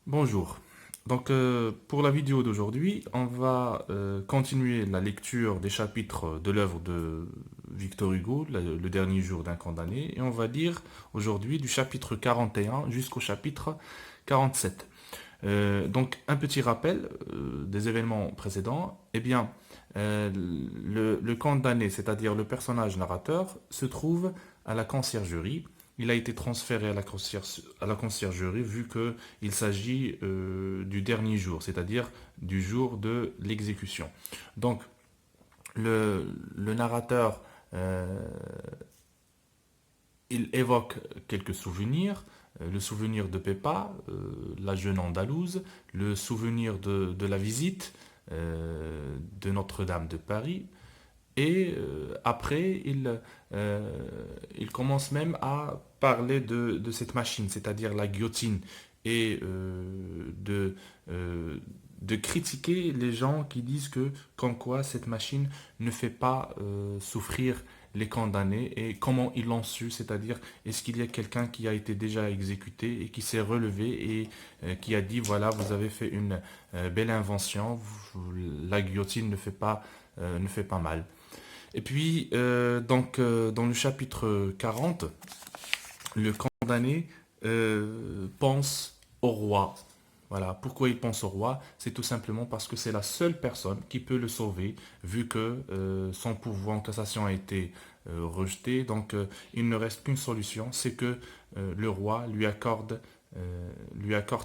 Bonjour. Pour la vidéo d'aujourd'hui, on va continuer la lecture des chapitres de l'œuvre de Victor Hugo, Le dernier jour d'un condamné, et on va lire aujourd'hui du chapitre 41 jusqu'au chapitre 47. Un petit rappel des événements précédents. Le condamné, c'est-à-dire le personnage narrateur, se trouve à la conciergerie. Il a été transféré à la conciergerie vu qu'il s'agit du dernier jour, c'est-à-dire du jour de l'exécution. Donc, le narrateur, euh, il évoque quelques souvenirs, le souvenir de Peppa, la jeune Andalouse, le souvenir de la visite de Notre-Dame de Paris, et après, il commence même à parler de cette machine, c'est-à-dire la guillotine, et euh, de critiquer les gens qui disent que, comme quoi, cette machine ne fait pas souffrir les condamnés et comment ils l'ont su, c'est-à-dire est-ce qu'il y a quelqu'un qui a été déjà exécuté et qui s'est relevé et qui a dit voilà, vous avez fait une belle invention, la guillotine ne fait pas mal. Et puis, dans le chapitre 40, le condamné pense au roi. Voilà, pourquoi il pense au roi? C'est tout simplement parce que c'est la seule personne qui peut le sauver, vu que son pouvoir en cassation a été rejeté. Il ne reste qu'une solution, c'est que le roi lui accorde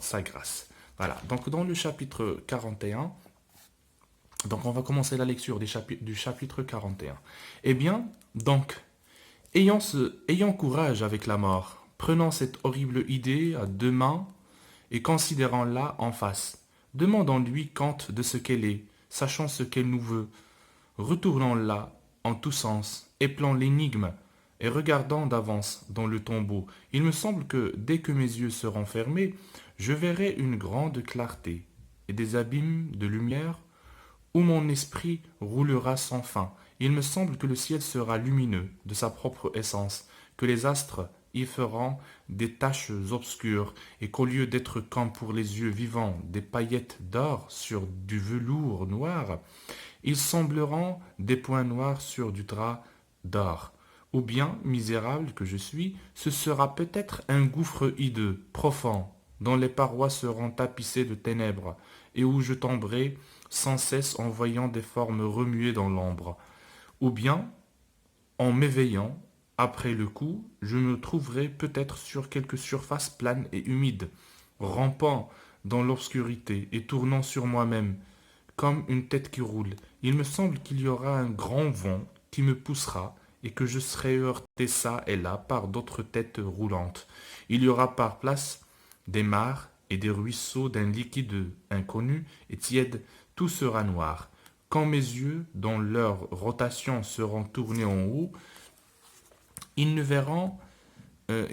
sa grâce. Voilà, donc dans le chapitre 41, on va commencer la lecture du chapitre 41. Eh bien, donc, ayant courage avec la mort, prenant cette horrible idée à deux mains et considérant-la en face, demandons-lui compte de ce qu'elle est, sachant ce qu'elle nous veut, retournons-la en tous sens, épelant l'énigme et regardant d'avance dans le tombeau. Il me semble que dès que mes yeux seront fermés, je verrai une grande clarté et des abîmes de lumière où mon esprit roulera sans fin. Il me semble que le ciel sera lumineux de sa propre essence, que les astres y feront des taches obscures, et qu'au lieu d'être comme pour les yeux vivants des paillettes d'or sur du velours noir, ils sembleront des points noirs sur du drap d'or. Ou bien, misérable que je suis, ce sera peut-être un gouffre hideux, profond, dont les parois seront tapissées de ténèbres, et où je tomberai sans cesse en voyant des formes remuer dans l'ombre. Ou bien, en m'éveillant, après le coup, je me trouverai peut-être sur quelque surface plane et humide, rampant dans l'obscurité et tournant sur moi-même, comme une tête qui roule. Il me semble qu'il y aura un grand vent qui me poussera et que je serai heurté çà et là par d'autres têtes roulantes. Il y aura par place des mares et des ruisseaux d'un liquide inconnu et tiède, tout sera noir. Quand mes yeux, dans leur rotation, seront tournés en haut, ils ne verront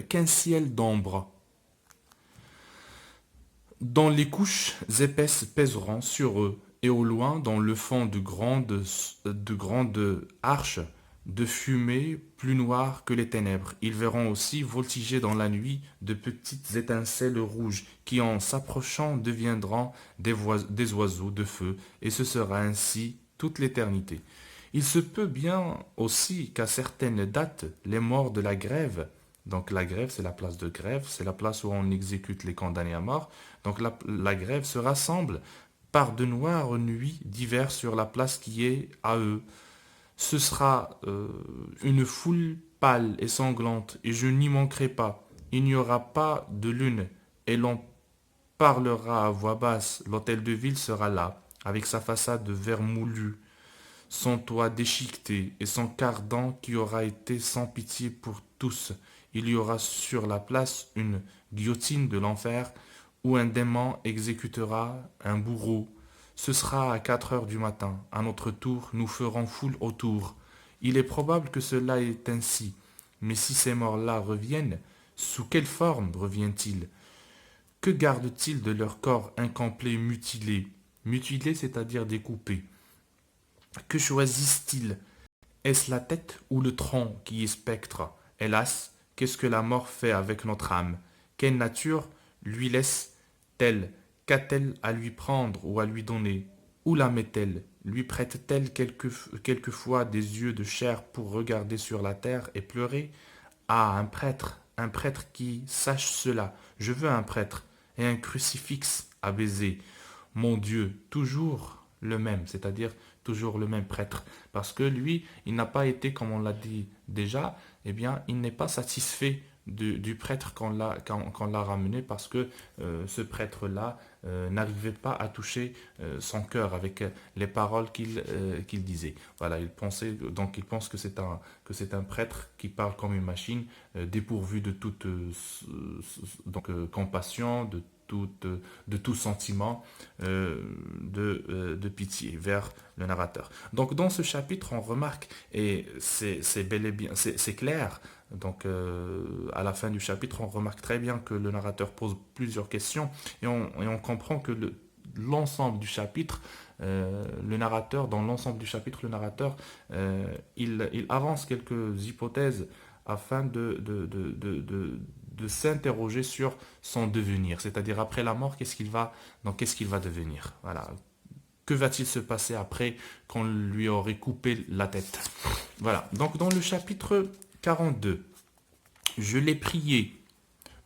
qu'un ciel d'ombre, dont les couches épaisses pèseront sur eux, et au loin, dans le fond de grandes arches de fumée plus noires que les ténèbres, ils verront aussi voltiger dans la nuit de petites étincelles rouges qui, en s'approchant, deviendront des oiseaux de feu, et ce sera ainsi toute l'éternité. Il se peut bien aussi qu'à certaines dates, les morts de la grève, donc la grève c'est la place de grève, c'est la place où on exécute les condamnés à mort, la grève se rassemble par de noires nuits diverses sur la place qui est à eux. Ce sera une foule pâle et sanglante, et je n'y manquerai pas. Il n'y aura pas de lune, et l'on parlera à voix basse. L'hôtel de ville sera là, avec sa façade vermoulue, son toit déchiqueté et son cardan qui aura été sans pitié pour tous. Il y aura sur la place une guillotine de l'enfer où un démon exécutera un bourreau. Ce sera à 4 heures du matin. À notre tour, nous ferons foule autour. Il est probable que cela est ainsi. Mais si ces morts-là reviennent, sous quelle forme reviennent-ils? Que gardent-ils de leur corps incomplet mutilé? Mutilé, c'est-à-dire découpé. Que choisissent-ils? Est-ce la tête ou le tronc qui est spectre? Hélas, qu'est-ce que la mort fait avec notre âme? Quelle nature lui laisse telle? Qu'a-t-elle à lui prendre ou à lui donner? Où la met-elle? Lui prête-t-elle quelquefois des yeux de chair pour regarder sur la terre et pleurer? Ah, un prêtre qui sache cela. Je veux un prêtre et un crucifix à baiser. Mon Dieu, toujours le même, c'est-à-dire toujours le même prêtre. Parce que lui, il n'a pas été, comme on l'a dit déjà, eh bien, il n'est pas satisfait du prêtre qu'on l'a ramené parce que ce prêtre-là n'arrivait pas à toucher son cœur avec les paroles qu'il disait. Voilà, donc il pense que c'est un prêtre qui parle comme une machine, dépourvu de toute compassion, de tout sentiment de pitié vers le narrateur. Donc dans ce chapitre, on remarque, et c'est bel et bien, c'est clair, donc à la fin du chapitre, on remarque très bien que le narrateur pose plusieurs questions et on comprend que l'ensemble du chapitre, dans l'ensemble du chapitre, le narrateur, il avance quelques hypothèses afin de s'interroger sur son devenir, c'est-à-dire après la mort, qu'est-ce qu'il va devenir. Voilà. Que va-t-il se passer après qu'on lui aurait coupé la tête? Voilà. Donc dans le chapitre 42, je l'ai prié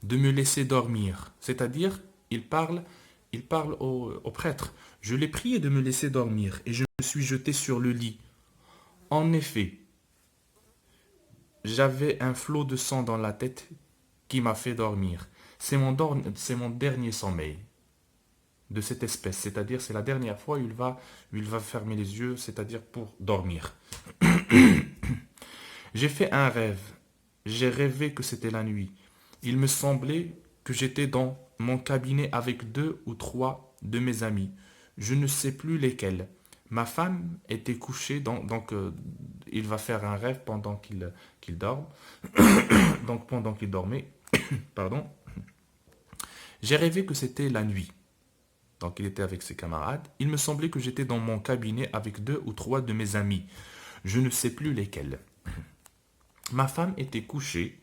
de me laisser dormir, c'est-à-dire il parle au prêtre. Je l'ai prié de me laisser dormir et je me suis jeté sur le lit. En effet, j'avais un flot de sang dans la tête qui m'a fait dormir. C'est mon dernier sommeil de cette espèce, c'est-à-dire c'est la dernière fois où où il va fermer les yeux, c'est-à-dire pour dormir. J'ai fait un rêve. J'ai rêvé que c'était la nuit. Il me semblait que j'étais dans mon cabinet avec deux ou trois de mes amis. Je ne sais plus lesquels. Ma femme était couchée, donc il va faire un rêve pendant qu'il dort. Donc pendant qu'il dormait, pardon, j'ai rêvé que c'était la nuit. Donc il était avec ses camarades. Il me semblait que j'étais dans mon cabinet avec deux ou trois de mes amis. Je ne sais plus lesquels. Ma femme était couchée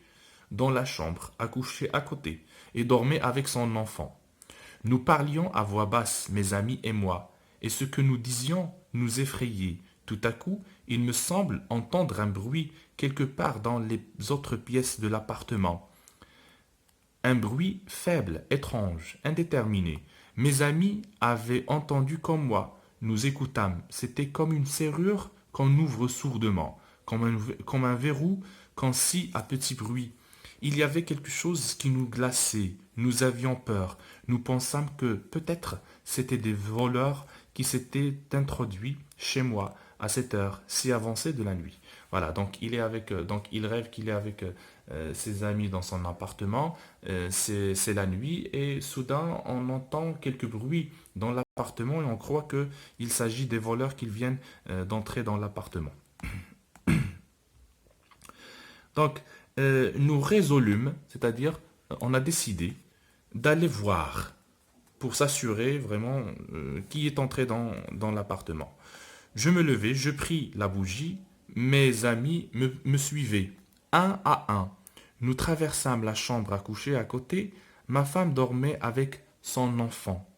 dans la chambre, accouchée à côté, et dormait avec son enfant. Nous parlions à voix basse, mes amis et moi, et ce que nous disions nous effrayait. Tout à coup, il me semble entendre un bruit quelque part dans les autres pièces de l'appartement. Un bruit faible, étrange, indéterminé. Mes amis avaient entendu comme moi. Nous écoutâmes. C'était comme une serrure qu'on ouvre sourdement, comme un verrou qu'on scie à petit bruit. Il y avait quelque chose qui nous glaçait. Nous avions peur. Nous pensâmes que peut-être c'étaient des voleurs qui s'étaient introduits chez moi à cette heure si avancée de la nuit. Voilà, donc il rêve qu'il est avec ses amis dans son appartement. C'est la nuit et soudain on entend quelques bruits dans l'appartement et on croit que il s'agit des voleurs qui viennent d'entrer dans l'appartement. Donc nous résolûmes, c'est-à-dire on a décidé d'aller voir pour s'assurer vraiment qui est entré dans l'appartement. Je me levai, je pris la bougie, mes amis me suivaient, un à un. Nous traversâmes la chambre à coucher à côté, ma femme dormait avec son enfant.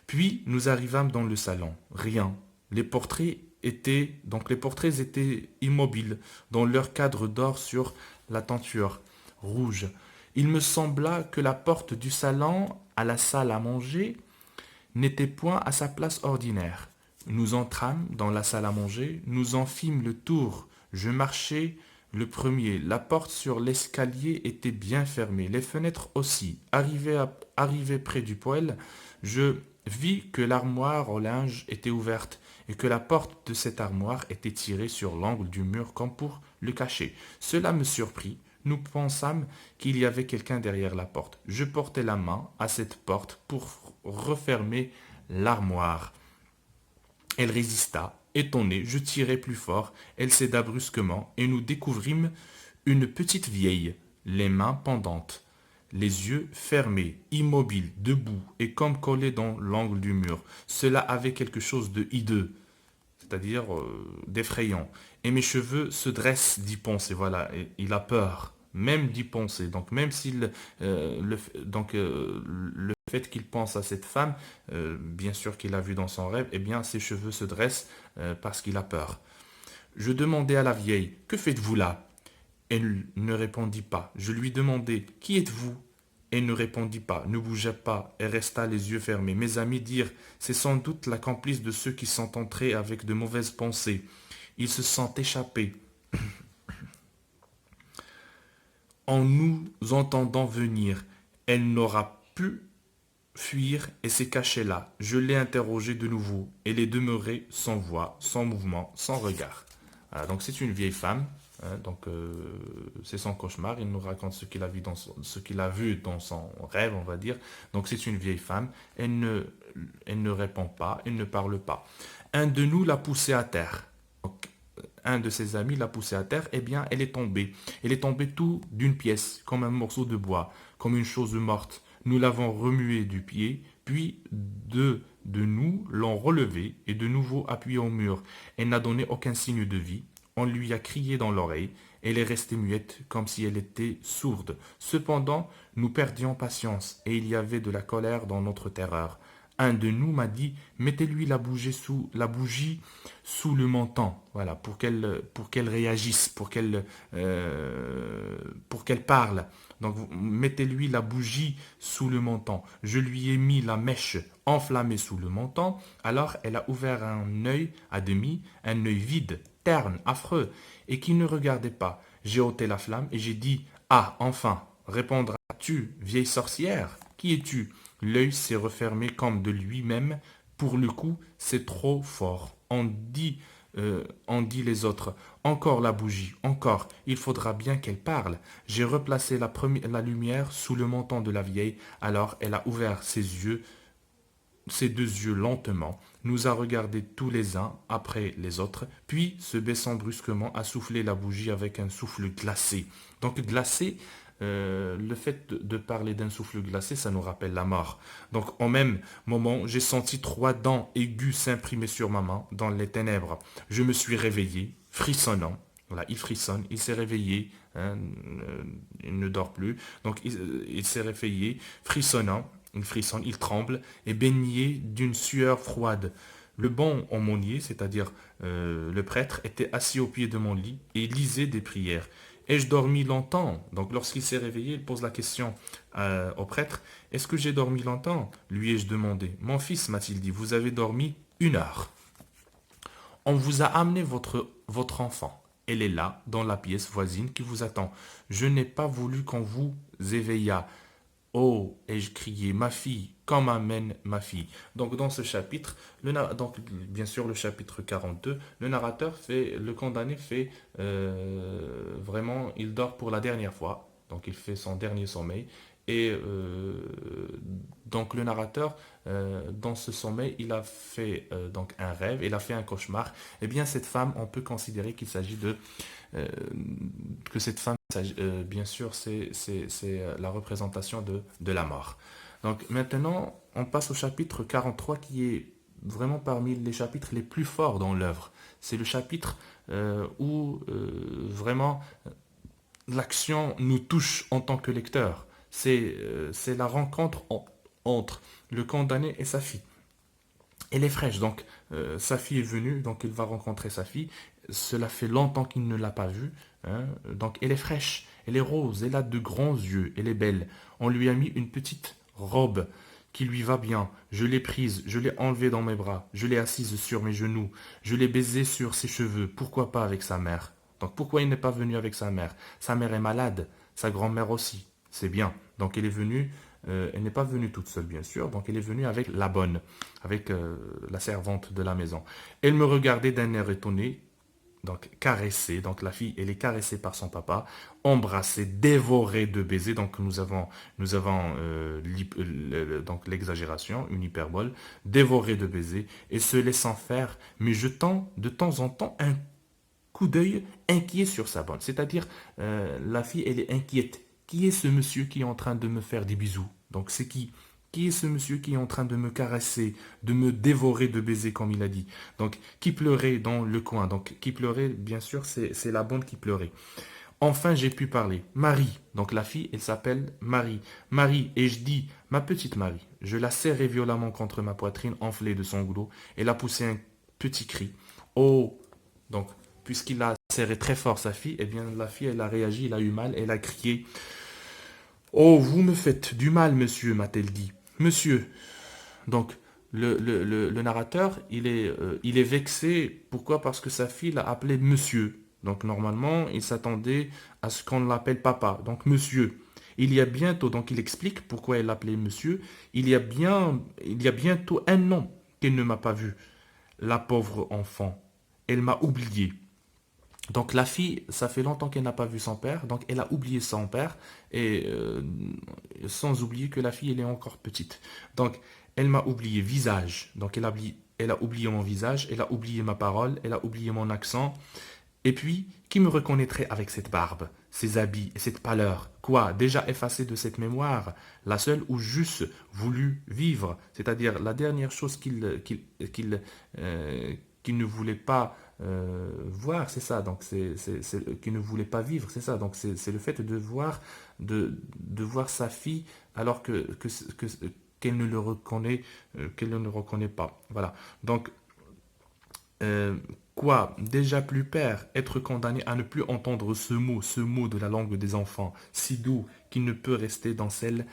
Puis nous arrivâmes dans le salon, rien. Les portraits étaient immobiles, dans leur cadre d'or sur la tenture rouge. Il me sembla que la porte du salon à la salle à manger n'était point à sa place ordinaire. Nous entrâmes dans la salle à manger, nous en fîmes le tour. Je marchai le premier. La porte sur l'escalier était bien fermée, les fenêtres aussi. Arrivé près du poêle, je vis que l'armoire au linge était ouverte et que la porte de cette armoire était tirée sur l'angle du mur comme pour le cacher. Cela me surprit. Nous pensâmes qu'il y avait quelqu'un derrière la porte. Je portai la main à cette porte pour refermer l'armoire. Elle résista, étonnée, je tirai plus fort, elle céda brusquement, et nous découvrîmes une petite vieille, les mains pendantes, les yeux fermés, immobile, debout, et comme collée dans l'angle du mur. Cela avait quelque chose de hideux, c'est-à-dire d'effrayant. Et mes cheveux se dressent d'y penser, voilà, et il a peur, même d'y penser. Donc même s'il le fait qu'il pense à cette femme, bien sûr qu'il a vu dans son rêve, eh bien ses cheveux se dressent parce qu'il a peur. Je demandai à la vieille, que faites-vous là? Elle ne répondit pas. Je lui demandai, qui êtes-vous? Elle ne répondit pas, ne bougea pas et resta les yeux fermés. Mes amis dirent, c'est sans doute la complice de ceux qui sont entrés avec de mauvaises pensées. Ils se sont échappés en nous entendant venir. Elle n'aura pu fuir et s'est cachée là. Je l'ai interrogée de nouveau. Elle est demeurée sans voix, sans mouvement, sans regard. Voilà, donc c'est une vieille femme. Hein, donc c'est son cauchemar. Il nous raconte ce qu'il a vu dans son rêve, on va dire. Donc c'est une vieille femme. Elle ne répond pas, elle ne parle pas. Un de nous l'a poussée à terre. Donc, un de ses amis l'a poussée à terre. Eh bien, elle est tombée. Elle est tombée tout d'une pièce, comme un morceau de bois, comme une chose morte. Nous l'avons remuée du pied, puis deux de nous l'ont relevée et de nouveau appuyée au mur. Elle n'a donné aucun signe de vie. On lui a crié dans l'oreille. Elle est restée muette, comme si elle était sourde. Cependant, nous perdions patience, et il y avait de la colère dans notre terreur. Un de nous m'a dit, mettez-lui la bougie sous le menton, voilà, pour qu'elle réagisse, pour qu'elle parle. Donc, mettez-lui la bougie sous le menton. Je lui ai mis la mèche enflammée sous le menton. Alors, elle a ouvert un œil à demi, un œil vide, terne, affreux, et qui ne regardait pas. J'ai ôté la flamme et j'ai dit, ah, enfin, répondras-tu, vieille sorcière? Qui es-tu? L'œil s'est refermé comme de lui-même. Pour le coup, c'est trop fort. On dit les autres. Encore la bougie, encore. Il faudra bien qu'elle parle. J'ai replacé la lumière sous le menton de la vieille. Alors elle a ouvert ses deux yeux lentement, nous a regardés tous les uns après les autres, puis, se baissant brusquement, a soufflé la bougie avec un souffle glacé. Donc glacé, le fait de parler d'un souffle glacé, ça nous rappelle la mort. Donc au même moment, j'ai senti trois dents aiguës s'imprimer sur ma main dans les ténèbres. Je me suis réveillé, frissonnant. Voilà, il frissonne, il s'est réveillé, hein, il ne dort plus. Donc il s'est réveillé, frissonnant. Il frissonne, il tremble, et baigné d'une sueur froide. Le bon aumônier, c'est-à-dire le prêtre, était assis au pied de mon lit et lisait des prières. Ai-je dormi longtemps? Donc lorsqu'il s'est réveillé, il pose la question au prêtre. Est-ce que j'ai dormi longtemps? Lui ai-je demandé. Mon fils, m'a-t-il dit, vous avez dormi 1 heure. On vous a amené votre enfant. Elle est là, dans la pièce voisine qui vous attend. Je n'ai pas voulu qu'on vous éveillât. Oh, ai-je crié, ma fille, quand m'amène ma fille? Donc dans ce chapitre, donc bien sûr le chapitre 42, le condamné fait vraiment, il dort pour la dernière fois, donc il fait son dernier sommeil, et donc le narrateur, dans ce sommeil, il a fait donc un rêve, il a fait un cauchemar. Eh bien cette femme, on peut considérer qu'il s'agit euh, que cette femme, bien sûr, c'est la représentation de la mort. Donc maintenant, on passe au chapitre 43 qui est vraiment parmi les chapitres les plus forts dans l'œuvre. C'est le chapitre où vraiment l'action nous touche en tant que lecteur. C'est la rencontre entre le condamné et sa fille. Elle est fraîche, donc sa fille est venue, donc il va rencontrer sa fille. Cela fait longtemps qu'il ne l'a pas vue, hein. Donc elle est fraîche, elle est rose, elle a de grands yeux, elle est belle. On lui a mis une petite robe qui lui va bien. Je l'ai prise, je l'ai enlevée dans mes bras, je l'ai assise sur mes genoux, je l'ai baisée sur ses cheveux. Pourquoi pas avec sa mère? Donc pourquoi il n'est pas venu avec sa mère? Sa mère est malade, sa grand-mère aussi. C'est bien. Donc elle est venue, elle n'est pas venue toute seule bien sûr, donc elle est venue avec la bonne, avec la servante de la maison. Elle me regardait d'un air étonné, donc caressée, donc la fille elle est caressée par son papa, embrassée, dévorée de baisers, donc nous avons donc l'exagération, une hyperbole, dévorée de baisers, et se laissant faire, mais jetant de temps en temps un coup d'œil inquiet sur sa bonne. C'est-à-dire, la fille, elle est inquiète. Qui est ce monsieur qui est en train de me faire des bisous? Donc c'est qui? Qui est ce monsieur qui est en train de me caresser, de me dévorer de baisers, comme il a dit? Donc, qui pleurait dans le coin? Donc, qui pleurait, bien sûr, c'est la bonne qui pleurait. Enfin, j'ai pu parler. Marie. Donc la fille, elle s'appelle Marie. Marie. Et je dis, ma petite Marie. Je la serrai violemment contre ma poitrine enflée de sanglots. Elle a poussé un petit cri. Oh. Donc, puisqu'il a serré très fort sa fille, eh bien la fille, elle a réagi, elle a eu mal, elle a crié. Oh, vous me faites du mal, monsieur, m'a-t-elle dit. Monsieur. Donc, le narrateur, il est vexé. Pourquoi? Parce que sa fille l'a appelé monsieur. Donc, normalement, il s'attendait à ce qu'on l'appelle papa. Donc, monsieur. Il y a bientôt, donc il explique pourquoi elle l'appelait monsieur. Il y a bientôt un an qu'elle ne m'a pas vu. La pauvre enfant. Elle m'a oublié. Donc la fille, ça fait longtemps qu'elle n'a pas vu son père, donc elle a oublié son père, et sans oublier que la fille, elle est encore petite. Donc elle m'a oublié visage, donc elle a oublié mon visage, elle a oublié ma parole, elle a oublié mon accent, et puis, qui me reconnaîtrait avec cette barbe, ces habits et cette pâleur? Quoi, déjà effacée de cette mémoire, la seule où j'eusse voulu vivre, c'est-à-dire la dernière chose qu'il ne voulait pas voir, c'est ça, donc qu'il ne voulait pas vivre, c'est ça, donc c'est le fait de voir sa fille alors qu'elle ne le reconnaît, qu'elle ne le reconnaît pas. Voilà. Donc, euh, quoi, déjà plus père, être condamné à ne plus entendre ce mot de la langue des enfants, si doux qu'il ne peut rester dans celle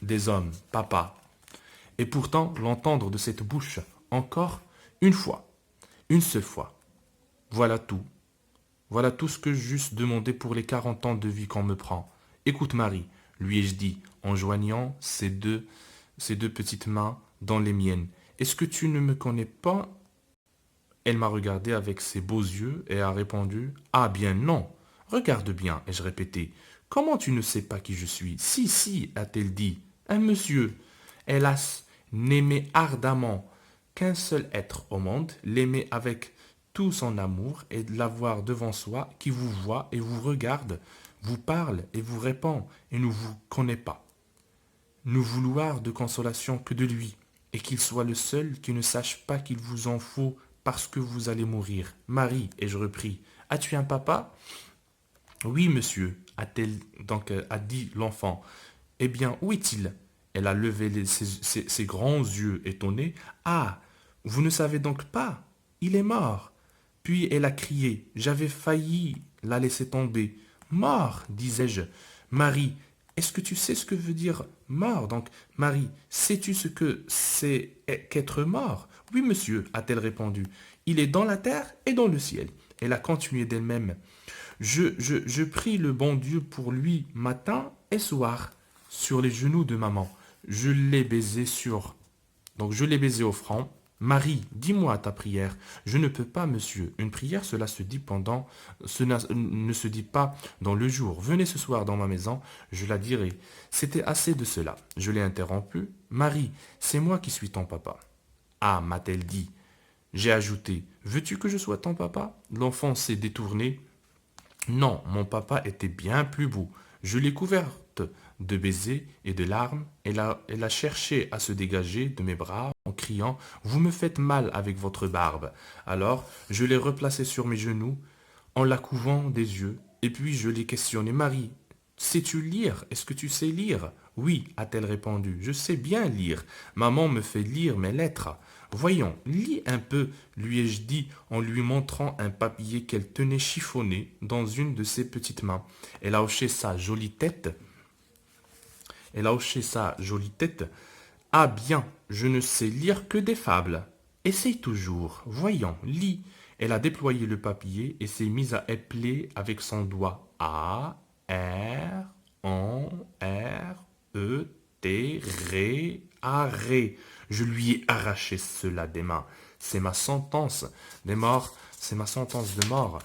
des hommes, papa. Et pourtant, l'entendre de cette bouche, encore une fois, une seule fois. Voilà tout. Voilà tout ce que j'eusse demandé pour les 40 ans de vie qu'on me prend. Écoute, Marie, lui ai-je dit, en joignant ses deux petites mains dans les miennes. Est-ce que tu ne me connais pas? Elle m'a regardé avec ses beaux yeux et a répondu. Ah bien non. Regarde bien, ai-je répété. Comment tu ne sais pas qui je suis? Si, si, a-t-elle dit. Un monsieur. Hélas, n'aimait ardemment qu'un seul être au monde, l'aimer avec tout son amour et de l'avoir devant soi, qui vous voit et vous regarde, vous parle et vous répond et ne vous connaît pas. Ne vouloir de consolation que de lui, et qu'il soit le seul qui ne sache pas qu'il vous en faut parce que vous allez mourir. Marie, ai-je repris, as-tu un papa? Oui, monsieur, a dit l'enfant. Eh bien, où est-il? Elle a levé ses grands yeux étonnés. Ah, vous ne savez donc pas? Il est mort. Puis elle a crié. J'avais failli la laisser tomber. Mort, disais-je. Marie, est-ce que tu sais ce que veut dire mort? Donc, Marie, sais-tu ce que c'est qu'être mort? Oui, monsieur, a-t-elle répondu. Il est dans la terre et dans le ciel. Elle a continué d'elle-même. Je prie le bon Dieu pour lui matin et soir sur les genoux de maman. Je l'ai baisé donc je l'ai baisé au front. Marie, dis-moi ta prière. Je ne peux pas, monsieur. Une prière, ne se dit pas dans le jour. Venez ce soir dans ma maison, je la dirai. C'était assez de cela. Je l'ai interrompu. Marie, c'est moi qui suis ton papa. Ah, m'a-t-elle dit. J'ai ajouté. Veux-tu que je sois ton papa? L'enfant s'est détourné. Non, mon papa était bien plus beau. Je l'ai couverte de baisers et de larmes. Elle a cherché à se dégager de mes bras en criant. Vous me faites mal avec votre barbe. Alors, je l'ai replacée sur mes genoux en la couvant des yeux. Et puis je l'ai questionnée. Marie, sais-tu lire? Est-ce que tu sais lire? Oui, a-t-elle répondu. Je sais bien lire. Maman me fait lire mes lettres. Voyons, lis un peu, lui ai-je dit en lui montrant un papier qu'elle tenait chiffonné dans une de ses petites mains. Elle a hoché sa jolie tête. Elle a hoché sa jolie tête. Ah bien, je ne sais lire que des fables. Essaye toujours. Voyons, lis. Elle a déployé le papier et s'est mise à épeler avec son doigt. A, R, on, R, E, T, Ré, arrêt. Je lui ai arraché cela des mains. C'est ma sentence des morts, c'est ma sentence de mort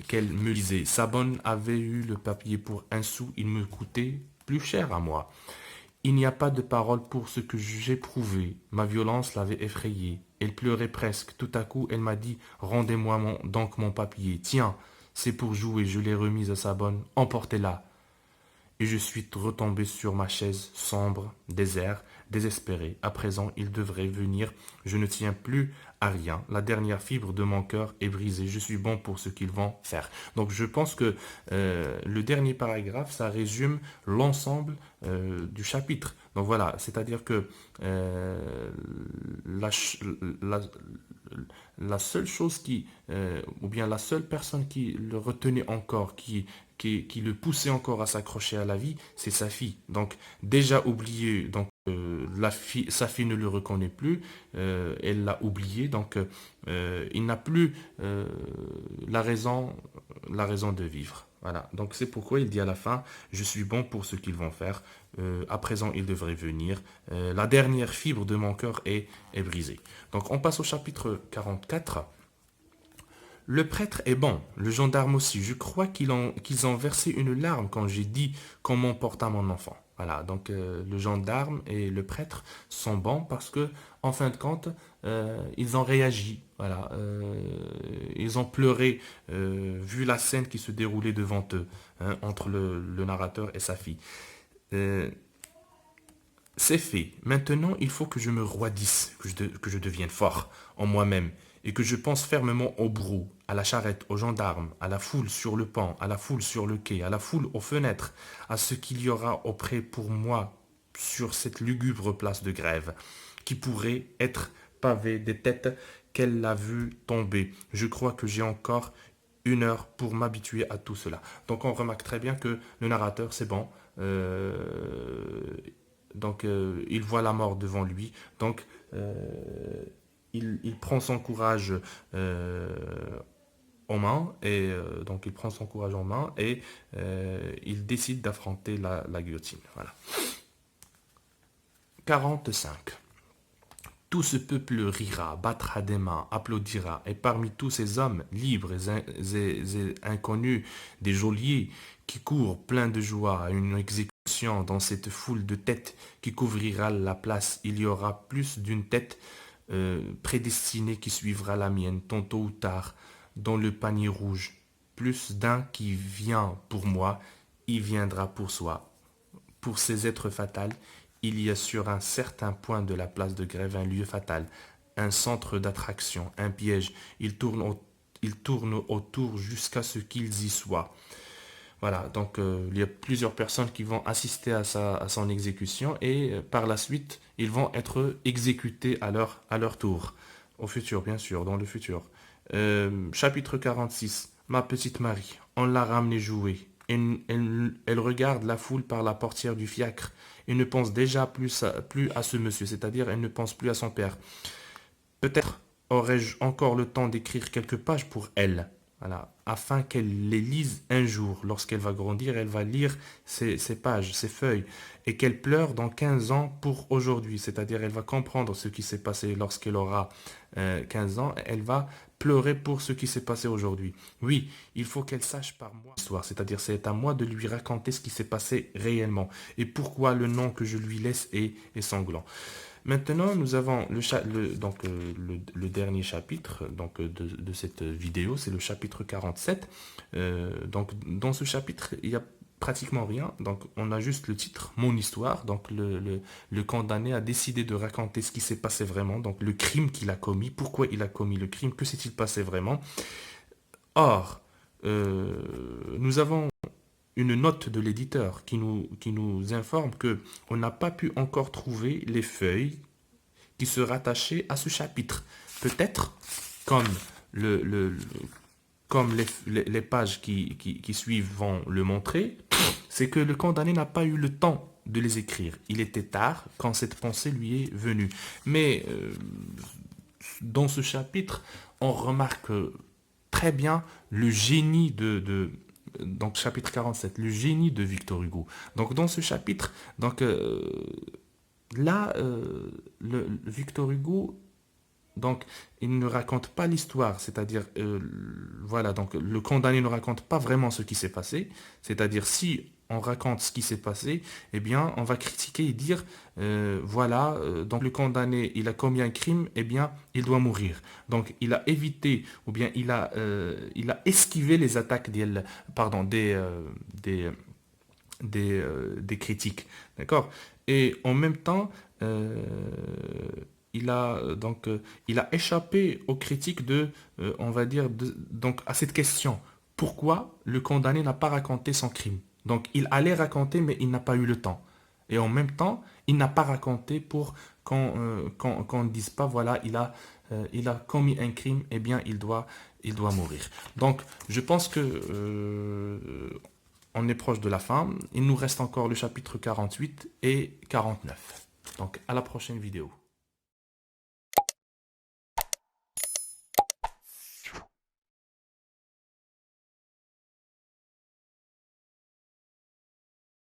qu'elle me lisait. Sabonne avait eu le papier pour un sou, il me coûtait plus cher à moi. Il n'y a pas de parole pour ce que j'éprouvais. Ma violence l'avait effrayée. Elle pleurait presque. Tout à coup, elle m'a dit, rendez-moi donc mon papier. Tiens, c'est pour jouer. Je l'ai remise à Sabonne. Emportez-la. Et je suis retombé sur ma chaise sombre, désert. désespéré. À présent, il devrait venir. Je ne tiens plus à rien. La dernière fibre de mon cœur est brisée. Je suis bon pour ce qu'ils vont faire. Donc je pense que le dernier paragraphe, ça résume l'ensemble du chapitre. Donc voilà, c'est-à-dire que euh, la, ch- la- la seule chose ou bien la seule personne qui le retenait encore, qui le poussait encore à s'accrocher à la vie, c'est sa fille. Donc déjà oublié, donc sa fille ne le reconnaît plus, elle l'a oublié, donc il n'a plus la raison, la raison de vivre. Voilà. Donc c'est pourquoi il dit à la fin, je suis bon pour ce qu'ils vont faire. À présent, ils devraient venir. La dernière fibre de mon cœur est brisée. Donc on passe au chapitre 44. Le prêtre est bon, le gendarme aussi. Je crois qu'ils ont versé une larme quand j'ai dit qu'on m'emporta mon enfant. Voilà, donc le gendarme et le prêtre sont bons parce que, en fin de compte, ils ont réagi. Voilà, ils ont pleuré vu la scène qui se déroulait devant eux, hein, entre le narrateur et sa fille. Euh, c'est fait. Maintenant, il faut que je me roidisse, que je devienne fort en moi-même et que je pense fermement au brou, à la charrette, aux gendarmes, à la foule sur le pont, à la foule sur le quai, à la foule aux fenêtres, à ce qu'il y aura auprès pour moi sur cette lugubre place de grève, qui pourrait être pavée des têtes qu'elle a vues tomber. Je crois que j'ai encore 1 heure pour m'habituer à tout cela. Donc on remarque très bien que le narrateur, c'est bon. Donc il voit la mort devant lui. Donc il prend son courage euh, en main et donc il prend son courage en main et il décide d'affronter la guillotine. Voilà. 45. Tout ce peuple rira, battra des mains, applaudira, et parmi tous ces hommes libres et inconnus, des geôliers qui courent pleins de joie à une exécution dans cette foule de têtes qui couvrira la place, il y aura plus d'une tête prédestinée qui suivra la mienne, tantôt ou tard, dans le panier rouge. Plus d'un qui vient pour moi, y viendra pour soi. Pour ces êtres fatals, il y a sur un certain point de la place de grève un lieu fatal, un centre d'attraction, un piège. Ils tournent autour jusqu'à ce qu'ils y soient. Voilà, donc il y a plusieurs personnes qui vont assister à son exécution et par la suite, ils vont être exécutés à leur tour. Au futur, bien sûr, dans le futur. Chapitre 46. Ma petite Marie, on l'a ramenée jouer. Elle regarde la foule par la portière du fiacre et ne pense déjà plus à ce monsieur, c'est-à-dire elle ne pense plus à son père. Peut-être aurais-je encore le temps d'écrire quelques pages pour elle, voilà, afin qu'elle les lise un jour. Lorsqu'elle va grandir, elle va lire ces pages, ces feuilles, et qu'elle pleure dans 15 ans pour aujourd'hui. C'est-à-dire, elle va comprendre ce qui s'est passé lorsqu'elle aura 15 ans. Elle va pleurer pour ce qui s'est passé aujourd'hui. Oui, il faut qu'elle sache par moi l'histoire. C'est-à-dire, c'est à moi de lui raconter ce qui s'est passé réellement et pourquoi le nom que je lui laisse est sanglant. Maintenant, nous avons le dernier chapitre de cette vidéo, c'est le chapitre 47. Donc, dans ce chapitre, il n'y a pratiquement rien. Donc, on a juste le titre, Mon histoire. Donc, le condamné a décidé de raconter ce qui s'est passé vraiment, donc le crime qu'il a commis, pourquoi il a commis le crime, que s'est-il passé vraiment. Or, nous avons une note de l'éditeur qui nous informe que on n'a pas pu encore trouver les feuilles qui se rattachaient à ce chapitre. Peut-être, comme, le, le- le- comme les pages qui suivent vont le montrer, c'est que le condamné n'a pas eu le temps de les écrire. Il était tard quand cette pensée lui est venue. Mais dans ce chapitre, on remarque très bien le génie donc chapitre 47, le génie de Victor Hugo. Donc dans ce chapitre, donc là, Victor Hugo, donc il ne raconte pas l'histoire, c'est-à-dire voilà, donc le condamné ne raconte pas vraiment ce qui s'est passé, c'est-à-dire si on raconte ce qui s'est passé, eh bien on va critiquer et dire voilà, donc le condamné il a commis un crime, eh bien il doit mourir. Donc il a évité ou bien il a esquivé les attaques pardon, des, des critiques. D'accord. Et en même temps, euh, il a échappé aux critiques on va dire, donc à cette question. Pourquoi le condamné n'a pas raconté son crime? Donc il allait raconter, mais il n'a pas eu le temps. Et en même temps, il n'a pas raconté pour qu'on ne dise pas, voilà, il a commis un crime, eh bien, il doit mourir. Donc, je pense que on est proche de la fin. Il nous reste encore le chapitre 48 et 49. Donc, à la prochaine vidéo.